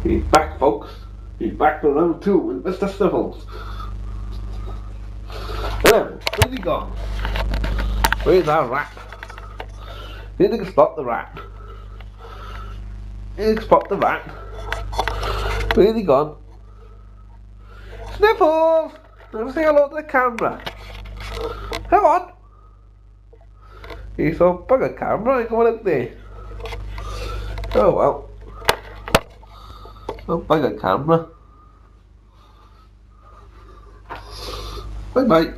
He's back, folks. He's back for round two with Mr. Sniffles. Hello, where's he gone? Where's our rat? You need to spot the rat. You need to spot the rat. Where's he gone? Sniffles! Let's say hello to the camera. Come on! He's so bugger camera, come on up there. Oh well. Oh bugger camera. Bye bye.